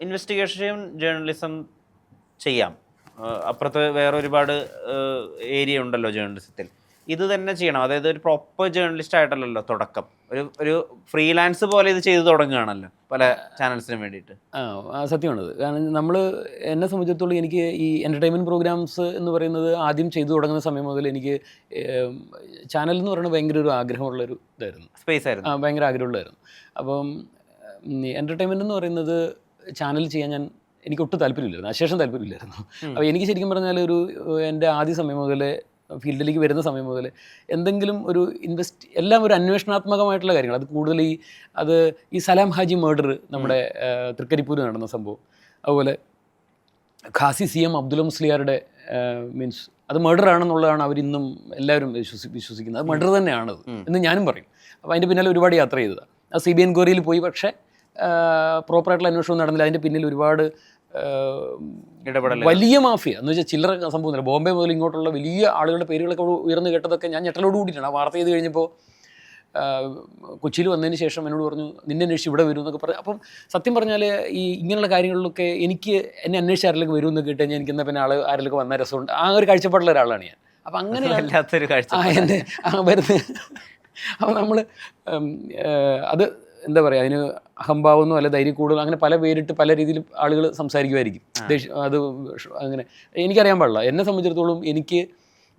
Investigation journalism ചെയ്യാം. അപ്പുറത്ത് വേറെ ഒരുപാട് ഏരിയ ഉണ്ടല്ലോ ജേർണലിസത്തിൽ. ഇത് തന്നെ ചെയ്യണം. അതായത് ഒരു പ്രോപ്പർ ജേർണലിസ്റ്റ് ആയിട്ടല്ലല്ലോ തുടക്കം. ഒരു ഫ്രീലാൻസ് പോലെ ഇത് ചെയ്തു തുടങ്ങുകയാണല്ലോ പല ചാനൽസിനും വേണ്ടിയിട്ട്. സത്യമാണത്. കാരണം എന്നെ സംബന്ധിച്ചിടത്തോളം എനിക്ക് ഈ എൻ്റർടൈൻമെൻറ്റ് പ്രോഗ്രാംസ് എന്ന് പറയുന്നത് ആദ്യം ചെയ്തു തുടങ്ങുന്ന സമയം മുതൽ എനിക്ക് ചാനൽ എന്ന് പറയുന്നത് ഭയങ്കര ഒരു ആഗ്രഹമുള്ളൊരു ഇതായിരുന്നു, സ്പേസ് ആയിരുന്നു. ഭയങ്കര ആഗ്രഹമുള്ളതായിരുന്നു. അപ്പം എൻ്റർടൈൻമെൻറ്റ് എന്ന് പറയുന്നത് ചാനൽ ചെയ്യാൻ എനിക്ക് ഒട്ടും താല്പര്യമില്ലായിരുന്നു, അശേഷം താല്പര്യമില്ലായിരുന്നു. അപ്പോൾ എനിക്ക് ശരിക്കും പറഞ്ഞാൽ എൻ്റെ ആദ്യ സമയം മുതൽ ഫീൽഡിലേക്ക് വരുന്ന സമയം മുതൽ എന്തെങ്കിലും ഒരു എല്ലാം ഒരു അന്വേഷണാത്മകമായിട്ടുള്ള കാര്യങ്ങൾ. അത് കൂടുതൽ ഈ സലാം ഹാജി മർഡർ നമ്മുടെ തൃക്കരിപ്പൂർ നടന്ന സംഭവം, അതുപോലെ ഖാസി CM അബ്ദുൽ മുസ്ലിയാരുടെ മീൻസ് അത് മർഡർ ആണെന്നുള്ളതാണ് അവരിന്നും എല്ലാവരും വിശ്വസിക്കുന്നത്. അത് മർഡർ തന്നെയാണത് എന്ന് ഞാനും പറയും. അപ്പോൾ അതിൻ്റെ പിന്നാലെ ഒരുപാട് യാത്ര ചെയ്തതാണ്. ആ CBI എൻക്വയറിയിൽ പോയി, പക്ഷേ പ്രോപ്പറായിട്ടുള്ള അന്വേഷണം നടന്നില്ല. അതിൻ്റെ പിന്നിൽ ഒരുപാട് വലിയ മാഫിയ എന്ന് വെച്ചാൽ ചില്ലറ സംഭവം. ബോംബെ മുതൽ ഇങ്ങോട്ടുള്ള വലിയ ആളുകളുടെ പേരുകളൊക്കെ ഉയർന്നു കേട്ടതൊക്കെ ഞാൻ ഞെട്ടലോട് കൂടിയിട്ടാണ്. ആ വാർത്ത ചെയ്ത് കഴിഞ്ഞപ്പോൾ കൊച്ചിയിൽ വന്നതിന് ശേഷം എന്നോട് പറഞ്ഞു നിന്നെ അന്വേഷിച്ച് ഇവിടെ വരും എന്നൊക്കെ പറഞ്ഞു. അപ്പം സത്യം പറഞ്ഞാൽ ഇങ്ങനെയുള്ള കാര്യങ്ങളിലൊക്കെ എന്നെ അന്വേഷിച്ച് ആരെങ്കിലും വരും എന്നൊക്കെ കിട്ടുകഴിഞ്ഞാൽ എനിക്ക് എന്നാൽ പിന്നെ ആരെങ്കിലും വന്ന രസമുണ്ട്. ആ ഒരു കാഴ്ചപ്പാടുള്ള ഒരാളാണ് ഞാൻ. അപ്പം അങ്ങനെ വല്ലാത്തൊരു കാഴ്ച എൻ്റെ വരുന്നത്. അപ്പം നമ്മൾ അത് എന്താ പറയുക, അതിന് അഹംഭാവമൊന്നും അല്ല, ധൈര്യം കൂടുതൽ, അങ്ങനെ പല പേരിട്ട് പല രീതിയിൽ ആളുകൾ സംസാരിക്കുമായിരിക്കും. അത് അങ്ങനെ എനിക്കറിയാൻ പാടില്ല. എന്നെ സംബന്ധിച്ചിടത്തോളം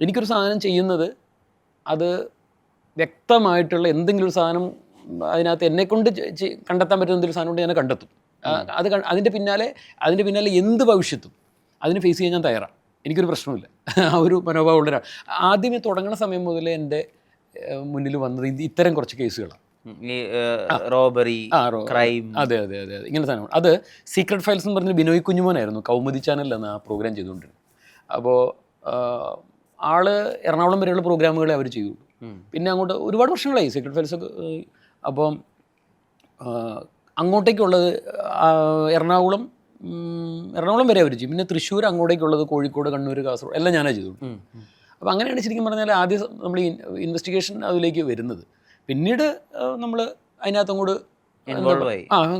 എനിക്കൊരു സാധനം ചെയ്യുന്നത് അത് വ്യക്തമായിട്ടുള്ള എന്തെങ്കിലും ഒരു സാധനം അതിനകത്ത് എന്നെക്കൊണ്ട് കണ്ടെത്താൻ പറ്റുന്ന എന്തെങ്കിലും സാധനം കൊണ്ട് ഞാൻ കണ്ടെത്തും. അതിൻ്റെ പിന്നാലെ എന്ത് ഭവിഷ്യത്തും അതിന് ഫേസ് ചെയ്യാൻ ഞാൻ തയ്യാറാണ്. എനിക്കൊരു പ്രശ്നമില്ല. ആ ഒരു മനോഭാവമുള്ള ഒരാൾ. ആദ്യമേ തുടങ്ങുന്ന സമയം മുതലേ എൻ്റെ മുന്നിൽ വന്നത് ഇത്തരം കുറച്ച് കേസുകളാണ്. റോബറി, ക്രൈം, അതെ ഇങ്ങനെ സാധനമാണ്. അത് സീക്രട്ട് ഫയൽസ് എന്ന് പറഞ്ഞ ബിനോയ് കുഞ്ഞുമോനായിരുന്നു കൗമുദി ചാനലിലാണ് ആ പ്രോഗ്രാം ചെയ്തുകൊണ്ടിരുന്നത്. അപ്പോൾ ആള് എറണാകുളം വരെയുള്ള പ്രോഗ്രാമുകളെ അവർ ചെയ്യുള്ളൂ. പിന്നെ അങ്ങോട്ട് ഒരുപാട് വർഷങ്ങളായി സീക്രട്ട് ഫയൽസ് ഒക്കെ. അപ്പം അങ്ങോട്ടേക്കുള്ളത് എറണാകുളം വരെ അവർ ചെയ്യും. പിന്നെ തൃശ്ശൂർ അങ്ങോട്ടേക്കുള്ളത് കോഴിക്കോട്, കണ്ണൂർ, കാസർഗോഡ് എല്ലാം ഞാനാണ് ചെയ്തു. അപ്പോൾ അങ്ങനെയാണ് ശരിക്കും പറഞ്ഞാൽ ആദ്യം നമ്മൾ ഇൻവെസ്റ്റിഗേഷൻ അതിലേക്ക് വരുന്നത്. പിന്നീട് നമ്മൾ അതിനകത്ത് അങ്ങോട്ട്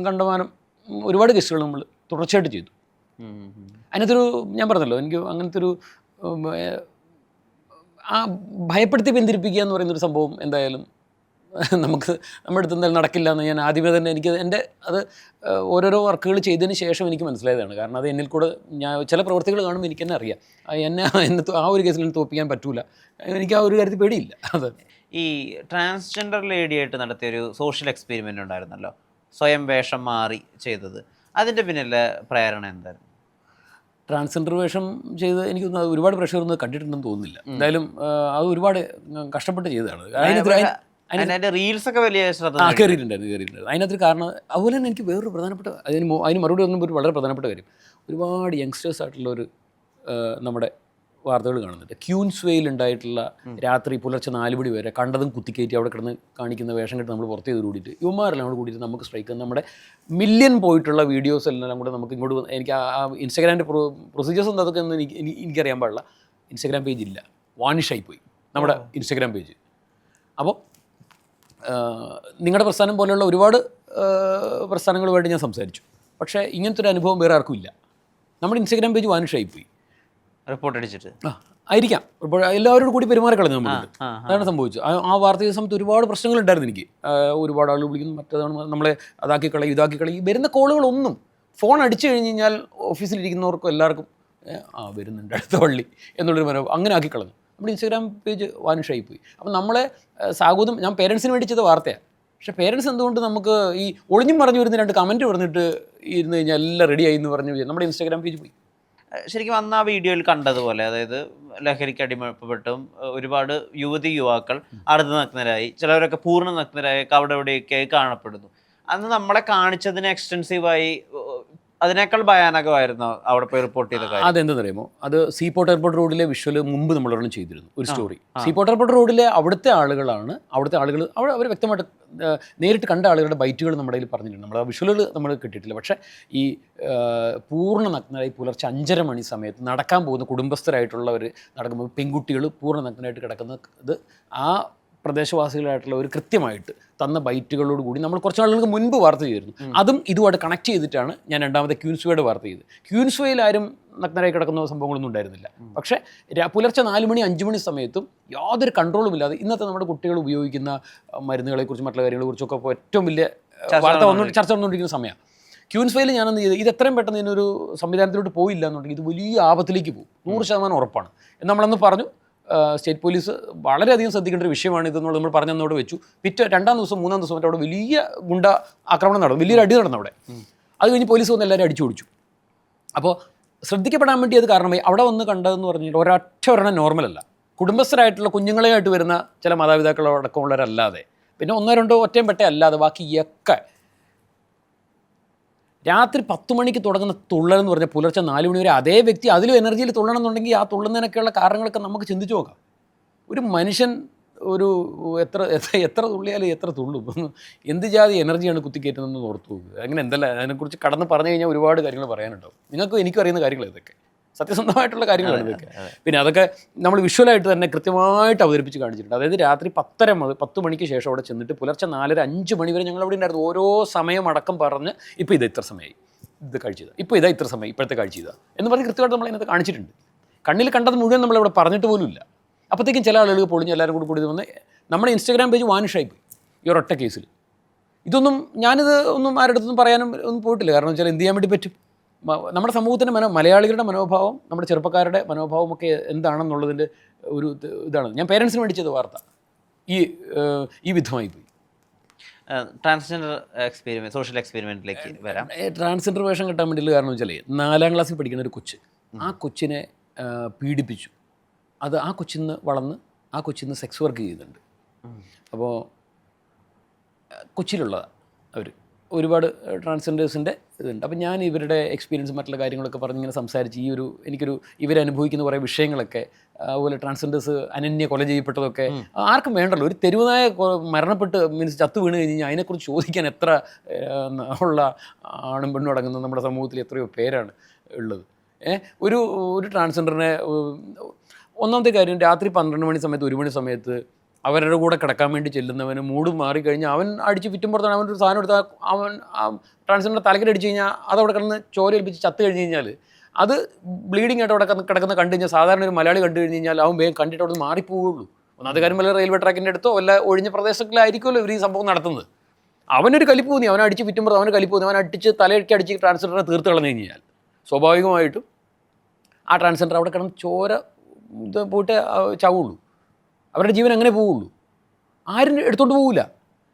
കണ്ടമാനം ഒരുപാട് കേസുകൾ നമ്മൾ തുടർച്ചയായിട്ട് ചെയ്തു. അതിനകത്തൊരു ഞാൻ പറഞ്ഞല്ലോ, എനിക്ക് അങ്ങനത്തെ ഒരു ഭയപ്പെടുത്തി പിന്തിരിപ്പിക്കുക എന്ന് പറയുന്നൊരു സംഭവം എന്തായാലും നമ്മുടെ അടുത്ത് എന്തായാലും നടക്കില്ല എന്ന് ഞാൻ ആദ്യമേ തന്നെ അത് ഓരോരോ വർക്കുകൾ ചെയ്തതിന് ശേഷം എനിക്ക് മനസ്സിലായതാണ്. കാരണം അത് എന്നിൽ കൂടെ ഞാൻ ചില പ്രവൃത്തികൾ കാണുമ്പോൾ എനിക്ക് തന്നെ അറിയാം എന്നെ ആ ഒരു കേസിൽ തോൽപ്പിക്കാൻ പറ്റൂല. എനിക്ക് ആ ഒരു കാര്യത്തിൽ പേടിയില്ല. അത് ഈ ട്രാൻസ്ജെൻഡർ ലേഡിയായിട്ട് നടത്തിയൊരു സോഷ്യൽ എക്സ്പെരിമെൻ്റ് ഉണ്ടായിരുന്നല്ലോ, സ്വയം വേഷം മാറി ചെയ്തത്. അതിൻ്റെ പിന്നിലെ പ്രേരണ എന്തായിരുന്നു? ട്രാൻസ്ജെൻഡർ വേഷം ചെയ്ത് എനിക്കൊന്നും ഒരുപാട് പ്രഷറൊന്നും കണ്ടിട്ടുണ്ടെന്ന് തോന്നുന്നില്ല. എന്തായാലും അത് ഒരുപാട് കഷ്ടപ്പെട്ട് ചെയ്തതാണ്. അതിൻ്റെ റീൽസൊക്കെ വലിയ ശ്രദ്ധ കയറിയിട്ടുണ്ടായിരുന്നു. അതിനകത്തൊരു കാരണം അതുപോലെ തന്നെ എനിക്ക് വേറൊരു പ്രധാനപ്പെട്ട അതിന് മറുപടി വന്നപ്പോൾ ഒരു വളരെ പ്രധാനപ്പെട്ട കാര്യം, ഒരുപാട് യങ്സ്റ്റേഴ്സ് ആയിട്ടുള്ളൊരു നമ്മുടെ വാർത്തകൾ കാണുന്നുണ്ട്. ക്യൂൻസ്വേയിൽ ഉണ്ടായിട്ടുള്ള രാത്രി പുലർച്ചെ 4 മണി വരെ കണ്ടതും കുത്തിക്കയറ്റി അവിടെ കിടന്ന് കാണിക്കുന്ന വേഷം കെട്ട് നമ്മൾ പുറത്ത് ചെയ്ത് കൂടിയിട്ട് യുവമാരെല്ലാം കൂടെ കൂടിയിട്ട് നമുക്ക് സ്ട്രൈക്ക് നമ്മുടെ മില്യൺ പോയിട്ടുള്ള വീഡിയോസ് എല്ലാം കൂടെ നമുക്ക് ഇങ്ങോട്ട് എനിക്ക് ആ ഇൻസ്റ്റാഗ്രാമിൻ്റെ പ്രൊസീജിയേഴ്സ് എന്താ അതൊക്കെ ഒന്നും എനിക്കറിയാൻ പാടില്ല. ഇൻസ്റ്റാഗ്രാം പേജ് ഇല്ല, വാണിഷായി പോയി നമ്മുടെ ഇൻസ്റ്റാഗ്രാം പേജ്. അപ്പോൾ നിങ്ങളുടെ പ്രസ്ഥാനം പോലെയുള്ള ഒരുപാട് പ്രസ്ഥാനങ്ങളുമായിട്ട് ഞാൻ സംസാരിച്ചു. പക്ഷേ ഇങ്ങനത്തെ ഒരു അനുഭവം വേറെ ആർക്കും ഇല്ല. നമ്മുടെ ഇൻസ്റ്റാഗ്രാം പേജ് വാനിഷായിപ്പോയി. റിപ്പോർട്ട് അടിച്ചിട്ട് ആയിരിക്കാം, ഇപ്പോൾ എല്ലാവരോടും കൂടി പെരുമാറിക്കളഞ്ഞു നമ്മൾ. അതാണ് സംഭവിച്ചത്. ആ വാർത്ത ചെയ്ത സമയത്ത് ഒരുപാട് പ്രശ്നങ്ങളുണ്ടായിരുന്നു എനിക്ക്. ഒരുപാട് ആളുകൾ വിളിക്കുന്നു, മറ്റേതാണ് നമ്മളെ അതാക്കി കളയും വരുന്ന കോളുകളൊന്നും ഫോൺ അടിച്ചു കഴിഞ്ഞ് കഴിഞ്ഞാൽ ഓഫീസിലിരിക്കുന്നവർക്കും എല്ലാവർക്കും വരുന്നുണ്ട് അടുത്ത പള്ളി എന്നുള്ളൊരു മനോഭാവം അങ്ങനെ ആക്കി കളഞ്ഞു. നമ്മുടെ ഇൻസ്റ്റാഗ്രാം പേജ് വാനിഷായി പോയി. അപ്പം നമ്മളെ സാഗൂതം ഞാൻ പേരൻസിന് വേണ്ടി ചെയ്ത വാർത്തയാണ്. പക്ഷേ പേരൻസ് എന്തുകൊണ്ട് നമുക്ക് ഈ ഒളിഞ്ഞും പറഞ്ഞു വരുന്ന 2 കമൻറ്റ് പറഞ്ഞിട്ട് ഇരുന്ന് കഴിഞ്ഞാൽ എല്ലാം റെഡിയായി എന്ന് പറഞ്ഞു നമ്മുടെ ഇൻസ്റ്റാഗ്രാം പേജ് പോയി. ശരിക്കും അന്ന് ആ വീഡിയോയിൽ കണ്ടതുപോലെ, അതായത് ലഹരിക്ക് അടിമപ്പെട്ടും ഒരുപാട് യുവാക്കൾ അർദ്ധനഗ്നരായി, ചിലവരൊക്കെ പൂർണ്ണ നഗ്നരായൊക്കെ അവിടെ എവിടെയൊക്കെ കാണപ്പെടുന്നു. അന്ന് നമ്മളെ കാണിച്ചതിന് എക്സ്റ്റെൻസീവായി അതിനേക്കാൾ ഭയാനകമായിരുന്നു അവിടെ പോയി റിപ്പോർട്ട് ചെയ്ത കാര്യം. അതെന്താണെന്ന് അറിയുമോ, അത് സീപോർട്ട് എയർപോർട്ട് റോഡിലെ വിഷ്വൽ മുമ്പ് നമ്മളൊരെണ്ണം ചെയ്തിരുന്നു ഒരു സ്റ്റോറി. സീപോർട്ട് എയർപോർട്ട് റോഡിലെ അവിടുത്തെ ആളുകൾ അവർ വ്യക്തമായിട്ട് നേരിട്ട് കണ്ട ആളുകളുടെ ബൈറ്റുകൾ നമ്മുടെ കയ്യിൽ പറഞ്ഞിട്ടുണ്ട്. നമ്മൾ ആ വിഷ്വലുകൾ നമ്മൾ കിട്ടിയിട്ടില്ല. പക്ഷേ ഈ പൂർണ്ണ നഗ്നരായി പുലർച്ചെ 5:30 മണി സമയത്ത് നടക്കാൻ പോകുന്ന കുടുംബസ്ഥരായിട്ടുള്ളവർ നടക്കുമ്പോൾ പെൺകുട്ടികൾ പൂർണ്ണ നഗ്നരായിട്ട് കിടക്കുന്നത് ആ പ്രദേശവാസികളായിട്ടുള്ള ഒരു കൃത്യമായിട്ട് തന്ന ബൈറ്റുകളോട് കൂടി നമ്മൾ കുറച്ച് നാളുകൾക്ക് മുൻപ് വാർത്ത ചെയ്തിരുന്നു. അതും ഇതുമായിട്ട് കണക്ട് ചെയ്തിട്ടാണ് ഞാൻ രണ്ടാമത്തെ ക്യൂൻസ്വേയുടെ വാർത്ത ചെയ്തത്. ക്യൂൻസ്വേയിൽ ആരും നഗ്നരായി കിടക്കുന്ന സംഭവങ്ങളൊന്നും ഉണ്ടായിരുന്നില്ല. പക്ഷേ പുലർച്ചെ 4 മണി 5 മണി സമയത്തും യാതൊരു കൺട്രോളും ഇല്ലാതെ ഇന്നത്തെ നമ്മുടെ കുട്ടികൾ ഉപയോഗിക്കുന്ന മരുന്നുകളെക്കുറിച്ചും മറ്റുള്ള കാര്യങ്ങളെക്കുറിച്ചൊക്കെ ഇപ്പോൾ ഏറ്റവും വലിയ വാർത്ത ചർച്ച വന്നുകൊണ്ടിരിക്കുന്ന സമയമാണ്. ക്യൂൻസ്വേയിൽ ഞാനെന്ത് ചെയ്ത് ഇത് എത്രയും പെട്ടെന്ന് ഇതിനൊരു സംവിധാനത്തിലോട്ട് പോയില്ല എന്നുണ്ടെങ്കിൽ ഇത് വലിയ ആപത്തിലേക്ക് പോകും, 100% ഉറപ്പാണ് എന്ന് നമ്മളന്ന് പറഞ്ഞു. സ്റ്റേറ്റ് പോലീസ് വളരെയധികം ശ്രദ്ധിക്കേണ്ട ഒരു വിഷയമാണ് ഇതെന്നുള്ളത് നമ്മൾ പറഞ്ഞതോടെ വെച്ചു. രണ്ടാം ദിവസം 3-ാം ദിവസം അവിടെ വലിയ ഗുണ്ട ആക്രമണം നടന്നു, വലിയൊരു അടി നടന്നു അവിടെ. അത് കഴിഞ്ഞ് പോലീസ് വന്ന് എല്ലാവരും അടിച്ചു ഓടിച്ചു. അപ്പോൾ ശ്രദ്ധിക്കപ്പെടാൻ വേണ്ടി അത് കാരണമായി. അവിടെ വന്ന് കണ്ടതെന്ന് പറഞ്ഞിട്ട് ഒരെണ്ണം നോർമലല്ല. കുടുംബസ്ഥരായിട്ടുള്ള കുഞ്ഞുങ്ങളെയായിട്ട് വരുന്ന ചില മാതാപിതാക്കളടക്കമുള്ളവരല്ലാതെ, പിന്നെ 1-2 ഒറ്റയും പെട്ടേ അല്ലാതെ ബാക്കിയൊക്കെ രാത്രി 10 മണിക്ക് തുടങ്ങുന്ന തുള്ളലെന്ന് പറഞ്ഞാൽ പുലർച്ചെ 4 മണി വരെ അതേ വ്യക്തി അതിലും എനർജിയിൽ തുള്ളണം എന്നുണ്ടെങ്കിൽ ആ തുള്ളുന്നതിനൊക്കെയുള്ള കാരണങ്ങളൊക്കെ നമുക്ക് ചിന്തിച്ച് നോക്കാം. ഒരു മനുഷ്യൻ എത്ര തുള്ളിയാലും എത്ര തുള്ളും, എന്ത് ജാതി എനർജിയാണ് കുത്തിക്കയറ്റുന്നതെന്ന് ഓർത്തു പോകുക. അങ്ങനെ എന്തല്ല അതിനെക്കുറിച്ച് കടന്ന് പറഞ്ഞു കഴിഞ്ഞാൽ ഒരുപാട് കാര്യങ്ങൾ പറയാനുണ്ടാവും. നിങ്ങൾക്കും എനിക്കും അറിയുന്ന കാര്യങ്ങൾ ഇതൊക്കെ സത്യസന്ധമായിട്ടുള്ള കാര്യങ്ങളാണ് ഇതൊക്കെ. പിന്നെ അതൊക്കെ നമ്മൾ വിഷ്വലായിട്ട് തന്നെ കൃത്യമായിട്ട് അവതരിപ്പിച്ച് കാണിച്ചിട്ടുണ്ട്. അതായത് രാത്രി 10 മണിക്ക് ശേഷം അവിടെ ചെന്നിട്ട് പുലർച്ചെ 4-5 മണി വരെ ഞങ്ങൾ അവിടെ ഉണ്ടായിരുന്നു. ഓരോ സമയം അടക്കം പറഞ്ഞ് ഇപ്പോൾ ഇത് ഇത്ര സമയമായി, ഇത് കഴിച്ചത്, ഇപ്പോൾ ഇതാ ഇത്ര സമയം, ഇപ്പോഴത്തെ കഴിച്ചതാ എന്ന് പറഞ്ഞ് കൃത്യമായിട്ട് നമ്മൾ അതിനകത്ത് കാണിച്ചിട്ടുണ്ട്. കണ്ണിൽ കണ്ടത് മുഴുവൻ നമ്മളിവിടെ പറഞ്ഞിട്ട് പോലും ഇല്ല. അപ്പോഴത്തേക്കും ചില ആളുകൾ പൊളിഞ്ഞ് എല്ലാവരും കൂടി വന്ന് നമ്മുടെ ഇൻസ്റ്റാഗ്രാം പേജ് വാനിഷായിപ്പോയി ഈ ഒരൊറ്റ കേസിൽ. ഞാനിത് ആരുടെ അടുത്തൊന്നും പറയാനും ഒന്നും പോയിട്ടില്ല. കാരണം വെച്ചാൽ എന്ത് ചെയ്യാൻ വേണ്ടി പറ്റും? നമ്മുടെ സമൂഹത്തിൻ്റെ മലയാളികളുടെ മനോഭാവം, നമ്മുടെ ചെറുപ്പക്കാരുടെ മനോഭാവം ഒക്കെ എന്താണെന്നുള്ളതിൻ്റെ ഒരു ഇതാണ്. ഞാൻ പേരൻസിന് വേണ്ടി ചെയ്ത വാർത്ത ഈ വിധമായി പോയി. ട്രാൻസ്ജെൻഡർ എക്സ്പെരിമെൻറ്റ്, സോഷ്യൽ എക്സ്പെരിമെൻറ്റിലേക്ക് വരാം. ട്രാൻസ്ജെൻഡർ വേഷം കിട്ടാൻ വേണ്ടിയുള്ള കാരണം വെച്ചാൽ 4-ാം ക്ലാസ്സിൽ പഠിക്കുന്ന ഒരു കൊച്ച്, ആ കൊച്ചിനെ പീഡിപ്പിച്ചു. ആ കൊച്ചിന്ന് വളർന്ന് ആ കൊച്ചിന്ന് സെക്സ് വർക്ക് ചെയ്യുന്നുണ്ട്. അപ്പോൾ കൊച്ചിയിലുള്ളതാണ് അവർ. ഒരുപാട് ട്രാൻസ്ജെൻഡേഴ്സിൻ്റെ ഇതുണ്ട്. അപ്പോൾ ഞാൻ ഇവരുടെ എക്സ്പീരിയൻസ് മറ്റുള്ള കാര്യങ്ങളൊക്കെ പറഞ്ഞിങ്ങനെ സംസാരിച്ച് ഇവരനുഭവിക്കുന്ന കുറേ വിഷയങ്ങളൊക്കെ, അതുപോലെ ട്രാൻസ്ജെൻഡേഴ്സ് കൊല ചെയ്യപ്പെട്ടതൊക്കെ ആർക്കും വേണ്ടല്ലോ. ഒരു തെരുവുനായ മരണപ്പെട്ട് ചത്തു വീണ് കഴിഞ്ഞ് കഴിഞ്ഞാൽ അതിനെക്കുറിച്ച് ചോദിക്കാൻ എത്ര ഉള്ള ആണും പെണ്ണും അടങ്ങുന്ന നമ്മുടെ സമൂഹത്തിൽ എത്രയോ പേരാണ് ഉള്ളത്. ഒരു ട്രാൻസ്ജെൻഡറിനെ ഒന്നാമത്തെ കാര്യം, രാത്രി 12 മണി സമയത്ത് 1 മണി സമയത്ത് അവരുടെ കൂടെ കിടക്കാൻ വേണ്ടി ചെല്ലുന്നവന് മൂഡ് മാറിക്കഴിഞ്ഞാൽ അവൻ അടിച്ച് ഫിറ്റും പുറത്താണ് അവനൊരു സാധനം എടുത്താൽ ട്രാൻസ്ജെൻഡർ തലക്കടിച്ച് കഴിഞ്ഞാൽ അതവിടെ കിടന്ന് ചോര ഏൽപ്പിച്ച് ചത്ത് കഴിഞ്ഞ് കഴിഞ്ഞാൽ അത് ബ്ലീഡിങ് ആയിട്ട് അവിടെ കിടക്കുന്ന കണ്ടു കഴിഞ്ഞാൽ സാധാരണ ഒരു മലയാളി കണ്ടു കഴിഞ്ഞ് കഴിഞ്ഞാൽ അവൻ വേഗം കണ്ടിട്ട് അവിടെ നിന്ന് മാറിപ്പോവുള്ളൂ. ഒന്നാമത്തെ കാര്യം വല്ല റെയിൽവേ ട്രാക്കിൻ്റെ അടുത്തോ വല്ല ഒഴിഞ്ഞ പ്രദേശങ്ങളിലായിരിക്കുമല്ലോ ഇവർ ഈ സംഭവം നടത്തുന്നത്. അവനൊരു കലിപ്പ് തോന്നി, അവൻ അടിച്ച് ഫിറ്റും പുറത്ത് അവന് കലിപ്പ് തോന്നി, അവൻ അടിച്ച് തലയ്ക്ക് അടിച്ച് ട്രാൻസ്ജെൻഡറിനെ തീർത്ത് കളഞ്ഞു കഴിഞ്ഞാൽ സ്വാഭാവികമായിട്ടും ആ ട്രാൻസ്ജെൻഡർ അവിടെ കിടന്ന് ചോര പോയിട്ട് ചാവുള്ളൂ. അവരുടെ ജീവൻ അങ്ങനെ പോവുള്ളൂ, ആരും എടുത്തോണ്ട് പോകില്ല.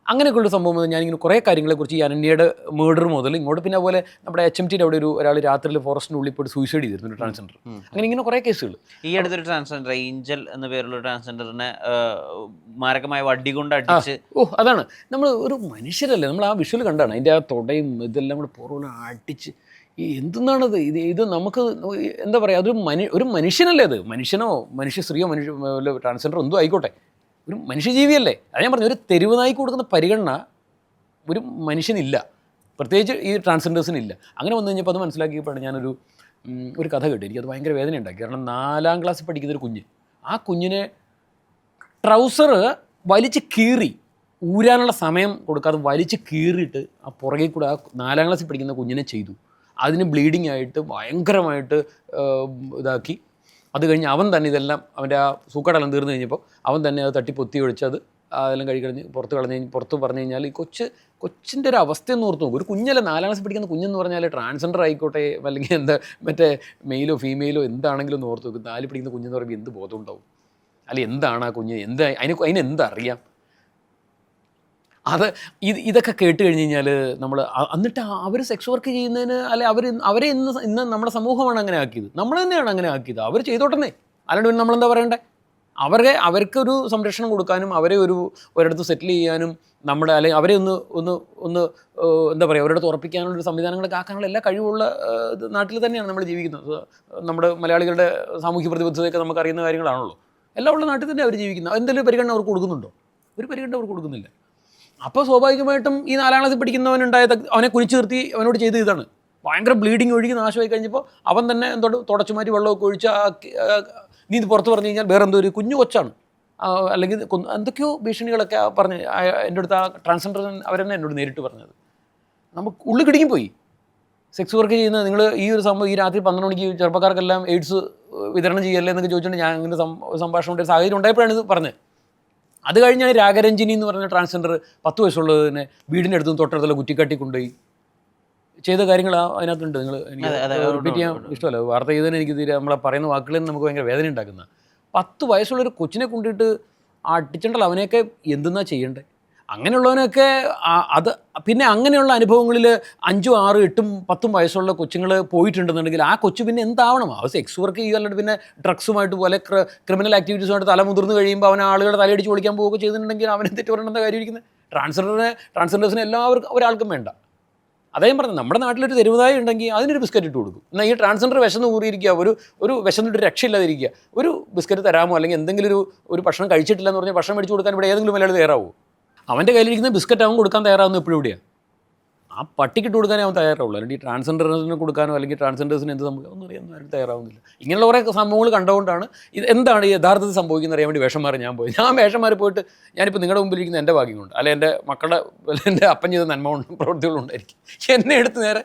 അങ്ങനെയൊക്കെയുള്ള സംഭവം ഞാനിങ്ങനെ കുറേ കാര്യങ്ങളെക്കുറിച്ച് ഈ അനന്യയുടെ മേർഡർ മുതൽ ഇങ്ങോട്ട്, പിന്നെ അതുപോലെ നമ്മുടെ HMTയുടെ അവിടെ ഒരാൾ രാത്രിയിൽ ഫോറസ്റ്റിൻ്റെ ഉള്ളിൽ പോയിട്ട് സൂയിസൈഡ് ചെയ്തിരുന്നു, ട്രാൻസ്ജെൻഡർ. ഇങ്ങനെ കുറേ കേസുകൾ. ഈ അടുത്തൊരു ട്രാൻസ്ജെൻഡർ ഏഞ്ചൽ എന്ന പേരുള്ള ട്രാൻസ്ജെൻഡറിനെ മാരകമായ വടി കൊണ്ട് അടിച്ച്, അതാണ് നമ്മൾ ഒരു മനുഷ്യരല്ലേ, നമ്മൾ ആ വിഷ്വൽ കണ്ടാണ് അതിൻ്റെ ആ തൊടയും ഇതെല്ലാം കൂടെ പുറകിൽ അടിച്ച് എന്തെന്നാണത് ഇത് നമുക്ക് എന്താ പറയുക, ഒരു മനുഷ്യനല്ലേ അത്, മനുഷ്യ സ്ത്രീയോ ട്രാൻസ്ജെൻഡർ എന്തോ ആയിക്കോട്ടെ, ഒരു മനുഷ്യജീവിയല്ലേ. അത് ഞാൻ പറഞ്ഞു, ഒരു തെരുവ് നായിക്ക് കൊടുക്കുന്ന പരിഗണന ഒരു മനുഷ്യനില്ല, പ്രത്യേകിച്ച് ഈ ട്രാൻസ്ജെൻഡേഴ്സിനില്ല. അങ്ങനെ വന്നു കഴിഞ്ഞപ്പോൾ അത് മനസ്സിലാക്കിയപ്പോഴാണ് ഞാനൊരു കഥ കേട്ടു. എനിക്കത് ഭയങ്കര വേദന ഉണ്ടാക്കി. കാരണം 4-ാം ക്ലാസ്സിൽ പഠിക്കുന്നൊരു കുഞ്ഞ്, ആ കുഞ്ഞിനെ ട്രൗസർ വലിച്ച് കീറി, ഊരാനുള്ള സമയം കൊടുക്കാതെ വലിച്ച് കീറിയിട്ട് ആ പുറകെ കൂടെ ആ 4-ാം ക്ലാസ്സിൽ പഠിക്കുന്ന കുഞ്ഞിനെ ചെയ്തു. അതിന് ബ്ലീഡിങ് ആയിട്ട് ഭയങ്കരമായിട്ട് ഇതാക്കി. അത് കഴിഞ്ഞ് അവൻ തന്നെ ഇതെല്ലാം അവൻ്റെ ആ സൂക്കടെല്ലാം തീർന്നു കഴിഞ്ഞപ്പോൾ അവൻ തന്നെ അത് തട്ടി പൊത്തി ഒഴിച്ചത് അതെല്ലാം പുറത്ത് പറഞ്ഞു കഴിഞ്ഞാൽ ഈ കൊച്ചിൻ്റെ ഒരു അവസ്ഥയെന്ന് ഓർത്ത് നോക്കും. ഒരു കുഞ്ഞല്ലേ, 4-ാം ക്ലാസ്സിൽ പഠിക്കുന്ന കുഞ്ഞെന്ന് പറഞ്ഞാൽ ട്രാൻസ്ജെൻഡർ ആയിക്കോട്ടെ അല്ലെങ്കിൽ മറ്റേ മെയിലോ ഫീമെയിലോ എന്താണെങ്കിലും ഒന്ന് ഓർത്ത് നോക്കും. 4 പഠിക്കുന്ന കുഞ്ഞെന്ന് പറയുമ്പോൾ എന്ത് ബോധം ഉണ്ടാവും, അല്ലെങ്കിൽ എന്താണ് ആ കുഞ്ഞ്, അതിനെന്തറിയാം? ഇതൊക്കെ കേട്ട് കഴിഞ്ഞ് കഴിഞ്ഞാൽ നമ്മൾ എന്നിട്ട് അവർ സെക്സ് വർക്ക് ചെയ്യുന്നതിന് അല്ലെ അവരെ ഇന്ന് നമ്മുടെ സമൂഹമാണ് അങ്ങനെ ആക്കിയത്, നമ്മൾ തന്നെയാണ് അങ്ങനെ ആക്കിയത്. അവർ ചെയ്തോട്ടെ, അല്ലാണ്ട് പിന്നെ നമ്മളെന്താ പറയണ്ടേ? അവർക്കൊരു സംരക്ഷണം കൊടുക്കാനും അവരെ ഒരിടത്ത് സെറ്റിൽ ചെയ്യാനും അല്ലെങ്കിൽ അവരെ ഒന്ന് എന്താ പറയുക ഒരിടത്ത് ഉറപ്പിക്കാനുള്ളൊരു സംവിധാനങ്ങളൊക്കെ ആക്കാനുള്ള എല്ലാ കഴിവുള്ള നാട്ടിൽ തന്നെയാണ് നമ്മൾ ജീവിക്കുന്നത്. നമ്മുടെ മലയാളികളുടെ സാമൂഹ്യ പ്രതിബദ്ധതയൊക്കെ നമുക്കറിയുന്ന കാര്യങ്ങളാണല്ലോ. എല്ലാം ഉള്ള നാട്ടിൽ തന്നെ അവർ ജീവിക്കുന്നത്. എന്തെങ്കിലും പരിഗണന അവർക്ക് കൊടുക്കുന്നുണ്ടോ? ഒരു പരിഗണന അവർക്ക് കൊടുക്കുന്നില്ല. അപ്പോൾ സ്വാഭാവികമായിട്ടും ഈ 4-ാം ക്ലാസ്സിൽ അവനെ കുനിച്ചു നിർത്തി അവനോട് ചെയ്ത് ഇതാണ് ഭയങ്കര ബ്ലീഡിങ് ഒഴുകി നാശമായി കഴിഞ്ഞപ്പോൾ അവൻ തന്നെ തുടച്ചു മാറ്റി വെള്ളമൊക്കെ ഒഴിച്ച് നീ ഇത് പുറത്ത് പറഞ്ഞു കഴിഞ്ഞാൽ വേറെ എന്തോ ഒരു കുഞ്ഞു കൊച്ചാണ്, അല്ലെങ്കിൽ എന്തൊക്കെയോ ഭീഷണികളൊക്കെ പറഞ്ഞ് എൻ്റെ അടുത്ത് ആ ട്രാൻസ്ജെൻഡർ അവരെന്നെ എന്നോട് നേരിട്ട് പറഞ്ഞത്. നമുക്ക് ഉള്ളിൽ കിടിക്കും പോയി. സെക്സ് വർക്ക് ചെയ്യുന്ന നിങ്ങൾ ഈ ഒരു സംഭവം ഈ രാത്രി 12 മണിക്ക് ചെറുപ്പക്കാർക്കെല്ലാം എയ്ഡ്സ് വിതരണം ചെയ്യല്ലേ എന്നൊക്കെ ചോദിച്ചുകൊണ്ട് ഞാൻ അങ്ങനെ സംഭാഷണം ഒരു സാഹചര്യം ഉണ്ടായപ്പോഴാണ് ഇത് പറഞ്ഞത്. അത് കഴിഞ്ഞാണ് രാഗരഞ്ജിനി എന്ന് പറഞ്ഞ ട്രാൻസ്ജെൻഡർ 10 വയസ്സുള്ളതിനെ വീടിൻ്റെ അടുത്തും തൊട്ടടുത്തുള്ള കുറ്റിക്കാട്ടി കൊണ്ടുപോയി ചെയ്ത കാര്യങ്ങൾ അതിനകത്തുണ്ട്. നിങ്ങൾ എനിക്ക് റിപ്പീറ്റ് ചെയ്യാൻ ഇഷ്ടമല്ല, വാർത്ത ചെയ്തതിന് എനിക്ക് തീരെ നമ്മളെ പറയുന്ന വാക്കുകളിൽ നമുക്ക് ഭയങ്കര വേദന ഉണ്ടാക്കുന്ന 10 വയസ്സുള്ളൊരു കൊച്ചിനെ കൊണ്ടിട്ട് അടിച്ചിട്ടുണ്ടല്ലോ, അവനെയൊക്കെ എന്തെന്നാ ചെയ്യേണ്ടത്? അങ്ങനെയുള്ളവനൊക്കെ അത് പിന്നെ അങ്ങനെയുള്ള അനുഭവങ്ങളിൽ 5, 6, 8, 10 വയസ്സുള്ള കൊച്ചുങ്ങൾ പോയിട്ടുണ്ടെന്നുണ്ടെങ്കിൽ ആ കൊച്ചു പിന്നെ എന്താവണം? അത് സെക്സ് വർക്ക് ചെയ്യുക, അല്ലാണ്ട് പിന്നെ ഡ്രഗ്സുമായിട്ട് പോലെ ക്രിമിനൽ ആക്ടിവിറ്റീസുമായിട്ട് തല മുതിർന്ന് കഴിയുമ്പോൾ അവൻ ആളുകളുടെ തലയടിച്ച് പൊളിക്കാൻ പോവുകയൊക്കെ ചെയ്തിട്ടുണ്ടെങ്കിൽ അവനെ തെറ്റ് പറയേണ്ട കാര്യം ഇരിക്കുന്നത്. ട്രാൻസ്ജെൻഡേഴ്സിനെ എല്ലാവർക്കും ഒരാൾക്കും വേണ്ട. അദ്ദേഹം പറഞ്ഞു നമ്മുടെ നാട്ടിലൊരു തെരുവുതായി ഉണ്ടെങ്കിൽ അതിനൊരു ബിസ്ക്കറ്റ് ഇട്ട് കൊടുക്കും. എന്നാൽ ഈ ട്രാൻസ്ജെൻഡർ വിശന്ന് കൂറിയിരിക്കുക, ഒരു വിശന്നിട്ട് രക്ഷയില്ലാതിരിക്കുക, ഒരു ബിസ്ക്കറ്റ് തരാമോ അല്ലെങ്കിൽ എന്തെങ്കിലും ഒരു ഭക്ഷണം കഴിച്ചിട്ടില്ല എന്ന് പറഞ്ഞാൽ ഭക്ഷണം മേടിച്ച് കൊടുക്കാൻ ഇവിടെ ഏതെങ്കിലും മലയാളി തയ്യാറാവോ? അവൻ്റെ കയ്യിലിരിക്കുന്ന ബിസ്ക്കറ്റ് അവൻ കൊടുക്കാൻ തയ്യാറാവുന്ന എപ്പോഴും ഇവിടെയാണ്. ആ പട്ടിക്കിട്ട് കൊടുക്കാനേ അവൻ തയ്യാറാവുള്ളൂ. അല്ലെങ്കിൽ ട്രാൻസ്ജെൻഡേഴ്സിന് കൊടുക്കാനോ അല്ലെങ്കിൽ ട്രാൻസ്ജെൻഡേഴ്സിന് എന്ത് സംഭവിക്കും ഒന്നും അറിയാൻ ആരും തയ്യാറാവുന്നില്ല. ഇങ്ങനെയുള്ള കുറേ സംഭവങ്ങൾ കണ്ടുകൊണ്ടാണ് ഇത് എന്താണ് യഥാർത്ഥത്തിൽ സംഭവിക്കുന്നത് അറിയാൻ വേണ്ടി വേഷം മാറി ഞാൻ പോയി. ഞാൻ വേഷം മാറി പോയിട്ട് ഞാനിപ്പോൾ നിങ്ങളുടെ മുമ്പിലിരിക്കുന്ന എൻ്റെ ഭാഗ്യം കൊണ്ട്, അല്ലെങ്കിൽ എൻ്റെ മക്കളുടെ എൻ്റെ അപ്പൻ ചെയ്ത നന്മ കൊണ്ടും പ്രവൃത്തികളുണ്ടായിരിക്കും. എന്നെ എടുത്ത് നേരെ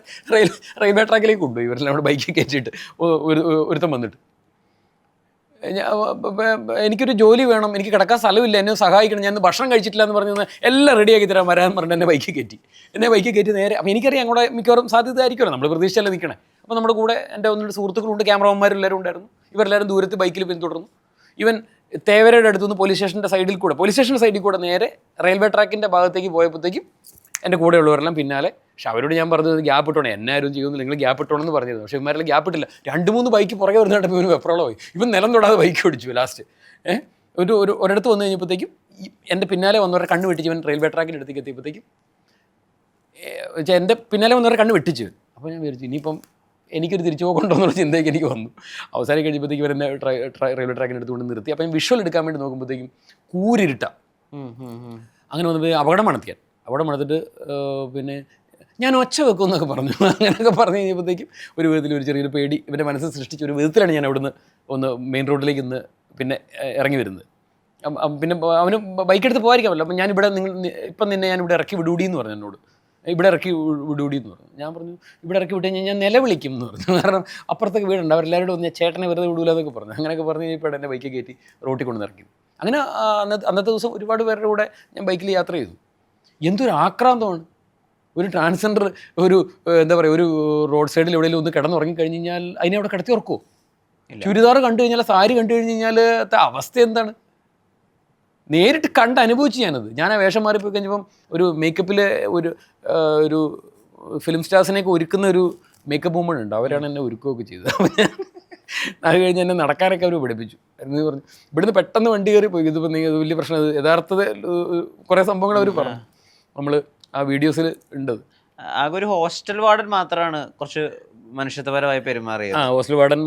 റെയിൽവേ ട്രാക്കിലേക്ക് കൊണ്ടുപോയി. ഇവരെല്ലാം അവിടെ ബൈക്കിൽ കയറ്റിയിട്ട് ഒരുത്തം വന്നിട്ട് എനിക്കൊരു ജോലി വേണം, എനിക്ക് കിടക്കാൻ സ്ഥലമില്ല, എന്നെ സഹായിക്കണം, ഞാൻ ഭക്ഷണം കഴിച്ചിട്ടില്ല എന്ന് പറഞ്ഞ് എല്ലാം റെഡിയാക്കി തരാൻ വരാൻ പറഞ്ഞിട്ട് എന്നെ ബൈക്കിൽ കയറ്റി നേരെ. അപ്പോൾ എനിക്കറിയാം അങ്ങോട്ട് മിക്കവാറും സാധ്യത ആയിരിക്കുമല്ലോ, നമ്മൾ പ്രതീക്ഷിച്ചല്ലേ നിൽക്കണേ. അപ്പോൾ നമ്മുടെ കൂടെ എൻ്റെ 1-2 സുഹൃത്തുക്കളുണ്ട്, ക്യാമറമാന്മാരെല്ലാവരും ഉണ്ടായിരുന്നു. ഇവരെല്ലാവരും ദൂരത്ത് ബൈക്കിൽ പിന്തുടർന്നു. ഇവൻ തേവരയുടെ അടുത്തുനിന്ന് പോലീസ് സ്റ്റേഷൻ്റെ സൈഡിൽ കൂടെ നേരെ റെയിൽവേ ട്രാക്കിൻ്റെ ഭാഗത്തേക്ക് പോയപ്പോഴത്തേക്കും എൻ്റെ കൂടെയുള്ളവരെല്ലാം പിന്നാലെ. പക്ഷെ അവരോട് ഞാൻ പറഞ്ഞത് ഗ്യാപ്പ് ഇട്ടോണേ, എന്നെ ആരും ചെയ്യുന്നില്ല, നിങ്ങൾ ഗ്യാപ്പ് ഇട്ടോണെന്ന് പറഞ്ഞിരുന്നു. പക്ഷേ ഇവന്മാരെല്ലാം ഗ്യാപ്പ് ഇട്ടില്ല. 2-3 ബൈക്ക് പുറകെ വരുന്നുണ്ടപ്പോൾ ഇവന് വെപ്രോളമായി. ഇവൻ നിലം തൊടാതെ ബൈക്ക് ഓടിച്ചു ലാസ്റ്റ്. ഒരിടത്ത് വന്നു കഴിഞ്ഞപ്പോഴത്തേക്കും എൻ്റെ പിന്നാലെ വന്നവരെ കണ്ണ് വെട്ടിച്ച് ഇവൻ റെയിൽവേ ട്രാക്കിൻ്റെ അടുത്തേക്ക് എത്തിയപ്പോഴത്തേക്കും എൻ്റെ പിന്നാലെ വന്നവരെ കണ്ണ് വെട്ടിച്ചു. അപ്പോൾ ഞാൻ വിചാരിച്ചു ഇനിയിപ്പം എനിക്കൊരു തിരിച്ചു പോകണ്ടോ എന്നുള്ള ചിന്തയ്ക്ക് എനിക്ക് വന്നു. അവസാനം കഴിയുമ്പോഴത്തേക്കും ഇവരെന്നെ റെയിൽവേ ട്രാക്കിൻ്റെ അടുത്ത് കൊണ്ട് നിർത്തി. അപ്പോൾ ഞാൻ വിഷ്വൽ എടുക്കാൻ വേണ്ടി നോക്കുമ്പോഴത്തേക്കും കൂരിരുട്ട. അങ്ങനെ വന്നപ്പോൾ അപകടം മണത്തിട്ട് പിന്നെ ഞാൻ ഒച്ച വെക്കും എന്നൊക്കെ പറഞ്ഞു. അങ്ങനെയൊക്കെ പറഞ്ഞു കഴിഞ്ഞപ്പോഴത്തേക്കും ഒരു വിധത്തിൽ ഒരു ചെറിയൊരു പേടി ഇവൻ്റെ മനസ്സിൽ സൃഷ്ടിച്ച ഒരു വിധത്തിലാണ് ഞാൻ അവിടുന്ന് മെയിൻ റോഡിലേക്ക് ഇന്ന് പിന്നെ ഇറങ്ങി വരുന്നത്. പിന്നെ അവന് ബൈക്ക് എടുത്ത് പോകാതിരിക്കാമല്ലോ. അപ്പം ഞാനിവിടെ ഇപ്പം നിന്നെ ഞാനിവിടെ ഇറക്കി വിടൂടി എന്ന് പറഞ്ഞു എന്നോട്. ഇവിടെ ഇറക്കി വിടൂടി എന്ന് പറഞ്ഞു. ഞാൻ പറഞ്ഞു ഇവിടെ ഇറക്കി വിട്ട് കഴിഞ്ഞാൽ ഞാൻ നിലവിളിക്കും എന്ന് പറഞ്ഞു. കാരണം അപ്പുറത്തേക്ക് വീടുണ്ട്, അവരെല്ലാവരോടും ഒന്ന് ചേട്ടനെ വെറുതെ വിടൂല എന്നൊക്കെ പറഞ്ഞു. അങ്ങനെയൊക്കെ പറഞ്ഞു കഴിഞ്ഞപ്പോൾ എൻ്റെ ബൈക്ക് കയറ്റി റോട്ടിൽ കൊണ്ട് ഇറക്കി. അങ്ങനെ അന്നത്തെ ദിവസം ഒരുപാട് പേരുടെ കൂടെ ഞാൻ ബൈക്കിൽ യാത്ര ചെയ്തു. എന്തൊരു ആക്രാന്തമാണ്. ഒരു ട്രാൻസ്ജെൻഡർ എന്താ പറയുക, ഒരു റോഡ് സൈഡിൽ എവിടെയെങ്കിലും ഒന്ന് കിടന്നുറങ്ങി കഴിഞ്ഞ് കഴിഞ്ഞാൽ അതിനെ അവിടെ കിടത്തി ഉറക്കുമോ? ചുരിദാർ കണ്ടു കഴിഞ്ഞാൽ, സാരി കണ്ടു കഴിഞ്ഞ് കഴിഞ്ഞാൽ അവസ്ഥ എന്താണ്? നേരിട്ട് കണ്ട് അനുഭവിച്ചു ഞാനത്. ഞാൻ ആ വേഷം മാറിപ്പോയി കഴിഞ്ഞപ്പം ഒരു മേക്കപ്പിൽ ഒരു ഫിലിം സ്റ്റാർസിനെയൊക്കെ ഒരുക്കുന്ന ഒരു മേക്കപ്പ് വുമൺ ഉണ്ട്, അവരാണ് എന്നെ ഒരുക്കുകയൊക്കെ ചെയ്തത്. അത് കഴിഞ്ഞ് എന്നെ നടക്കാനൊക്കെ അവർ പഠിപ്പിച്ചു. എന്ന് പറഞ്ഞു ഇവിടുന്ന് പെട്ടെന്ന് വണ്ടി കയറി പോയി. ഇതിപ്പോൾ നിങ്ങൾ വലിയ പ്രശ്നം, യഥാർത്ഥത്തിൽ കുറേ സംഭവങ്ങൾ അവർ പറഞ്ഞു. നമ്മൾ ആ വീഡിയോസിൽ ഉണ്ട്. ആകെ ഒരു ഹോസ്റ്റൽ വാർഡൻ മാത്രമാണ് കുറച്ച് മനുഷ്യത്വപരമായി പെരുമാറിയത്. ഹോസ്റ്റൽ വാർഡൻ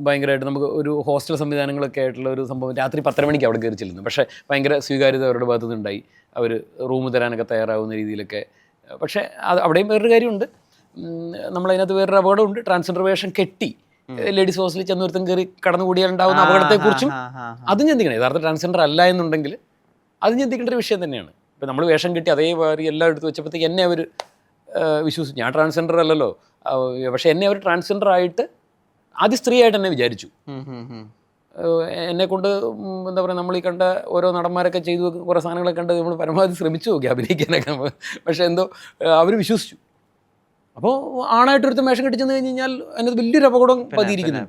ഭയങ്കരമായിട്ട് നമുക്ക് ഒരു ഹോസ്റ്റൽ സംവിധാനങ്ങളൊക്കെ ആയിട്ടുള്ള ഒരു സംഭവം. രാത്രി 10 മണിക്ക് അവിടെ കയറി ചെല്ലുന്നു. പക്ഷേ ഭയങ്കര സ്വീകാര്യത അവരുടെ ഭാഗത്തു നിന്നുണ്ടായി. അവർ റൂം തരാനൊക്കെ തയ്യാറാവുന്ന രീതിയിലൊക്കെ. പക്ഷേ അവിടെയും വേറൊരു കാര്യമുണ്ട്, നമ്മളതിനകത്ത് വേറൊരു അപകടമുണ്ട്. ട്രാൻസ്ജെൻഡർ വേഷം കെട്ടി ലേഡീസ് ഹോസ്റ്റലിൽ ചെന്നൊരുത്തം കയറി കടന്നുകൂടിയാൽ ഉണ്ടാകുന്ന അപകടത്തെക്കുറിച്ചും അതും ചിന്തിക്കണം. യഥാർത്ഥ ട്രാൻസ്ജെൻഡർ അല്ല എന്നുണ്ടെങ്കിൽ അതും ചിന്തിക്കേണ്ട ഒരു വിഷയം തന്നെയാണ്. ഇപ്പം നമ്മൾ വേഷം കെട്ടി അതേമാതിരി എല്ലാം എടുത്ത് വെച്ചപ്പോഴത്തേക്ക് എന്നെ അവർ വിശ്വസിച്ചു. ഞാൻ ട്രാൻസ്ജെൻഡർ അല്ലല്ലോ, പക്ഷേ എന്നെ അവർ ട്രാൻസ്ജെൻഡർ ആയിട്ട് ആദ്യം സ്ത്രീയായിട്ട് എന്നെ വിചാരിച്ചു. എന്നെക്കൊണ്ട് എന്താ പറയുക, നമ്മൾ ഈ കണ്ട ഓരോ നടന്മാരൊക്കെ ചെയ്തു കുറേ സാധനങ്ങളൊക്കെ കണ്ട് നമ്മൾ പരമാവധി ശ്രമിച്ചു നോക്കി അഭിനയിക്കാനൊക്കെ. പക്ഷേ എന്തോ അവർ വിശ്വസിച്ചു. അപ്പോൾ ആണായിട്ടൊരുത്തം വേഷം കെട്ടിച്ചെന്ന് കഴിഞ്ഞ് കഴിഞ്ഞാൽ അതിനകത്ത് വലിയൊരു അപകടം പതിയിരിക്കുന്നു.